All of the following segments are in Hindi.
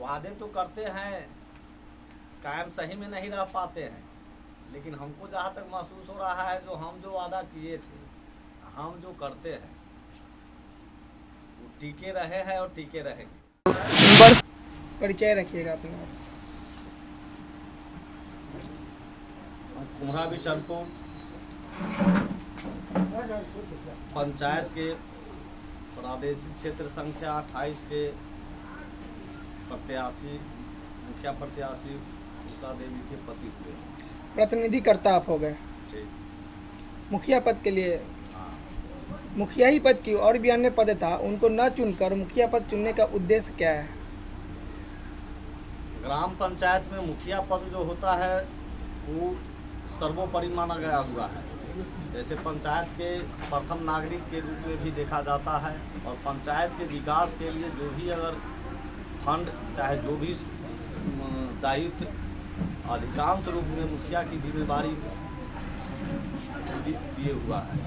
वादे तो करते हैं, कायम सही में नहीं रह पाते हैं, लेकिन हमको जहाँ तक महसूस हो रहा है जो हम जो वादा किए थे, हम जो करते हैं वो टिके रहे हैं और टिके रहेंगे। परिचय रखिएगा अपना। कुम्हरा बिशनपुर पंचायत के प्रादेशिक क्षेत्र संख्या 28 के प्रत्याशी, मुखिया प्रत्याशी उषा देवी के पति हुए। प्रतिनिधिकर्ता आप हो गए। ठीक। मुखिया पद के लिए हाँ। मुखिया ही पद की और भी अन्य पद था, उनको न चुनकर मुखिया पद चुनने का उद्देश्य क्या है? ग्राम पंचायत में मुखिया पद जो होता है वो सर्वोपरि माना गया हुआ है। जैसे पंचायत के प्रथम नागरिक के रूप में भी देखा जाता है, और पंचायत के विकास के लिए जो भी अगर फंड चाहे जो भी दायित्व अधिकांश रूप में मुखिया की जिम्मेदारी दिए हुआ है,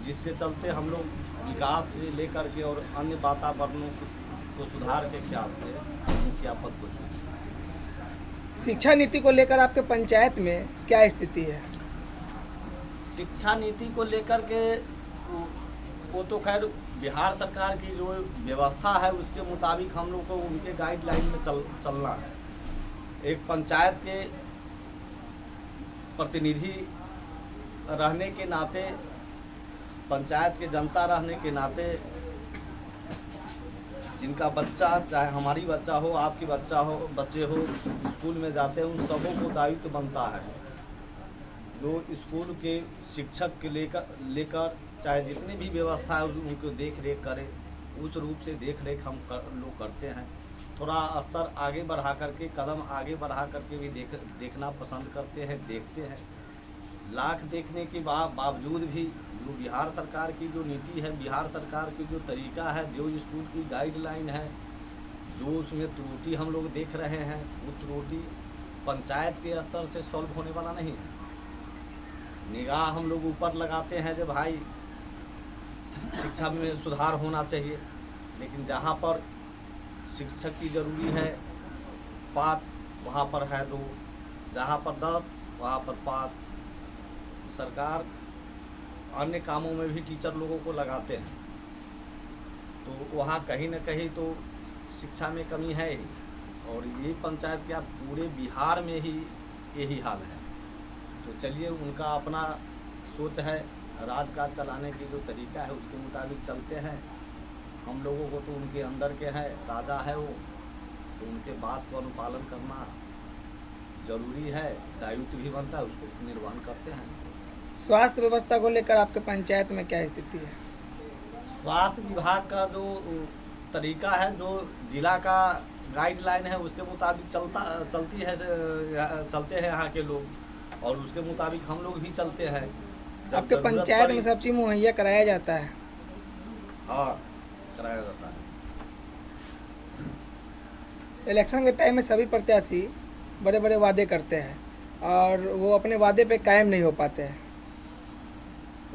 जिसके चलते हम लोग विकास से लेकर के और अन्य वातावरणों को सुधार के ख्याल से मुखिया पद को चुने। शिक्षा नीति को लेकर आपके पंचायत में क्या स्थिति है? शिक्षा नीति को लेकर के वो तो खैर बिहार सरकार की जो व्यवस्था है उसके मुताबिक हम लोग को उनके गाइडलाइन में चलना है। एक पंचायत के प्रतिनिधि रहने के नाते, पंचायत के जनता रहने के नाते, जिनका बच्चा चाहे हमारी बच्चा हो, आपकी बच्चा हो, बच्चे हो स्कूल में जाते हैं, उन सबों को दायित्व बनता है जो स्कूल के शिक्षक के लेकर चाहे जितनी भी व्यवस्था है उनको देख रेख करें। उस रूप से देख रेख हम लोग करते हैं। थोड़ा स्तर आगे बढ़ा करके, कदम आगे बढ़ा करके भी देखना पसंद करते हैं, देखते हैं। लाख देखने के बावजूद भी जो बिहार सरकार की जो नीति है, बिहार सरकार की जो तरीका है, जो स्कूल की गाइडलाइन है, जो उसमें त्रुटि हम लोग देख रहे हैं, वो त्रुटि पंचायत के स्तर से सॉल्व होने वाला नहीं है। निगाह हम लोग ऊपर लगाते हैं जब भाई शिक्षा में सुधार होना चाहिए, लेकिन जहाँ पर शिक्षक की ज़रूरी है 5 वहाँ पर है 2, जहाँ पर 10 वहाँ पर 5। सरकार अन्य कामों में भी टीचर लोगों को लगाते हैं, तो वहाँ कहीं न कहीं तो शिक्षा में कमी है ही। और ये पंचायत क्या पूरे बिहार में ही यही हाल है। तो चलिए, उनका अपना सोच है, राजकाज चलाने की जो तरीका है उसके मुताबिक चलते हैं। हम लोगों को तो उनके अंदर के हैं, राजा है वो, तो उनके बात को अनुपालन करना जरूरी है, दायित्व भी बनता है, उसको निर्वहन करते हैं। स्वास्थ्य व्यवस्था को लेकर आपके पंचायत में क्या स्थिति है? स्वास्थ्य विभाग का जो तरीका है, जो जिला का गाइडलाइन है उसके मुताबिक चलते हैं यहाँ के लोग, और उसके मुताबिक हम लोग भी चलते हैं। आपके पंचायत में सब चीज़ मुहैया कराया जाता है? हाँ, कराया जाता है। इलेक्शन के टाइम में सभी प्रत्याशी बड़े बड़े वादे करते हैं और वो अपने वादे पे कायम नहीं हो पाते हैं।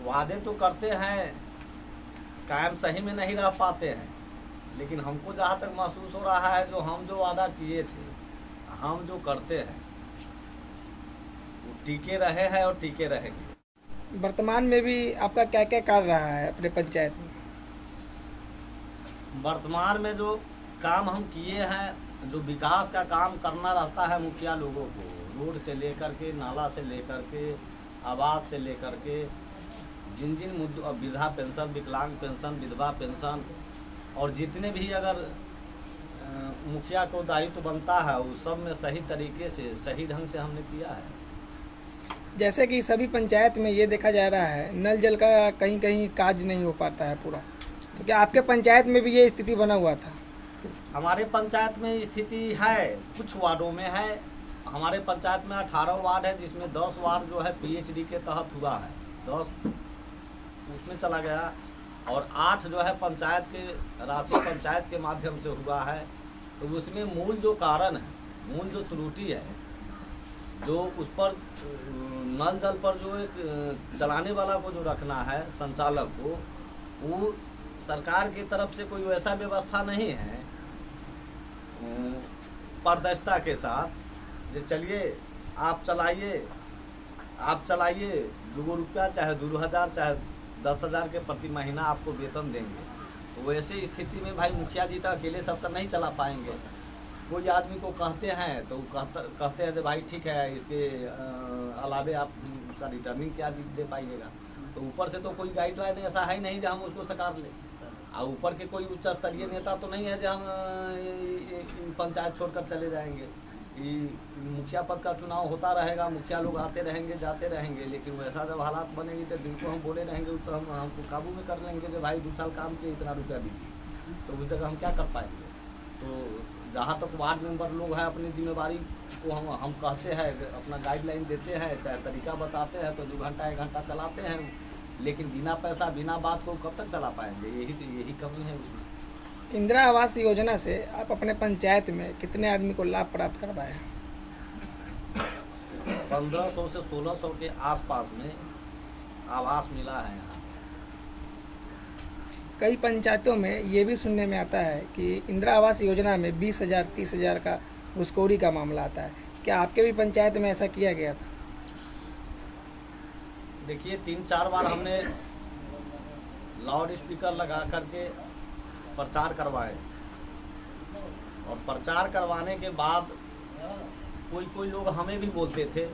वादे तो करते हैं, कायम सही में नहीं रह पाते हैं, लेकिन हमको जहाँ तक महसूस हो रहा है जो हम जो वादा किए थे, हम जो करते हैं वो टिके रहे हैं और टिके रहेंगे। वर्तमान में भी आपका क्या क्या कार्य रहा है अपने पंचायत में? वर्तमान में जो काम हम किए हैं, जो विकास का काम करना रहता है मुखिया लोगों को, रोड से लेकर के, नाला से लेकर के, आवास से लेकर के, जिन जिन मुद्दों, वृद्धा पेंशन, विकलांग पेंशन, विधवा पेंशन, और जितने भी अगर मुखिया को दायित्व बनता है उस सब में सही तरीके से, सही ढंग से हमने किया है। जैसे कि सभी पंचायत में ये देखा जा रहा है नल जल का कहीं कहीं काज नहीं हो पाता है पूरा, तो क्या आपके पंचायत में भी ये स्थिति बना हुआ था? हमारे पंचायत में स्थिति है, कुछ वार्डों में है। हमारे पंचायत में 18 वार्ड है, जिसमें 10 वार्ड जो है पीएचडी के तहत हुआ है, 10 उसमें चला गया, और 8 जो है पंचायत के राशि पंचायत के माध्यम से हुआ है। तो उसमें मूल जो कारण है, मूल जो त्रुटि है, जो उस पर नल जल पर जो एक चलाने वाला को जो रखना है, संचालक को, वो सरकार की तरफ से कोई वैसा व्यवस्था नहीं है पारदर्शिता के साथ जो चलिए आप चलाइए 2 रुपया चाहे 2,000 चाहे 10,000 के प्रति महीना आपको वेतन देंगे। तो वैसे स्थिति में भाई मुखिया जी तो अकेले सब तो नहीं चला पाएंगे। कोई आदमी को कहते हैं तो कहते हैं कि भाई ठीक है इसके अलावे आप उसका रिटर्निंग क्या दे पाइएगा। तो ऊपर से तो कोई गाइडलाइन ऐसा है नहीं जो हम उसको सकार लें। और ऊपर के कोई उच्च स्तरीय नेता तो नहीं है जो हम पंचायत छोड़कर चले जाएंगे। कि मुखिया पद का चुनाव होता रहेगा, मुखिया लोग आते रहेंगे जाते रहेंगे, लेकिन वैसा जब हालात बनेंगे तो जिनको हम बोले रहेंगे तो हमको काबू में कर लेंगे कि भाई 2 साल काम किए इतना रुपया दीजिए। तो उस जगह हम क्या कर पाएंगे। तो जहाँ तक वार्ड मेंबर लोग हैं अपनी जिम्मेदारी को हम कहते हैं, अपना गाइडलाइन देते हैं, चाहे तरीका बताते हैं तो 2 घंटा 1 घंटा चलाते हैं, लेकिन बिना पैसा बिना बात को कब तक चला पाएंगे। यही कमी है उसमें। इंदिरा आवास योजना से आप अपने पंचायत में कितने आदमी को लाभ प्राप्त करवाए? 1500 से 1600 के आसपास में आवास मिला है यहाँ। कई पंचायतों में ये भी सुनने में आता है कि इंदिरा आवास योजना में 20,000 30,000 का घुसखोरी का मामला आता है। क्या आपके भी पंचायत में ऐसा किया गया था? देखिए 3-4 बार हमने लाउड स्पीकर लगा करके प्रचार करवाए, और प्रचार करवाने के बाद कोई लोग हमें भी बोलते थे,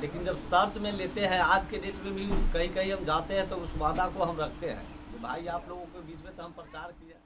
लेकिन जब सर्च में लेते हैं आज के डेट में भी कहीं हम जाते हैं तो उस वादा को हम रखते हैं कि भाई आप लोगों के बीच में तो हम प्रचार किया।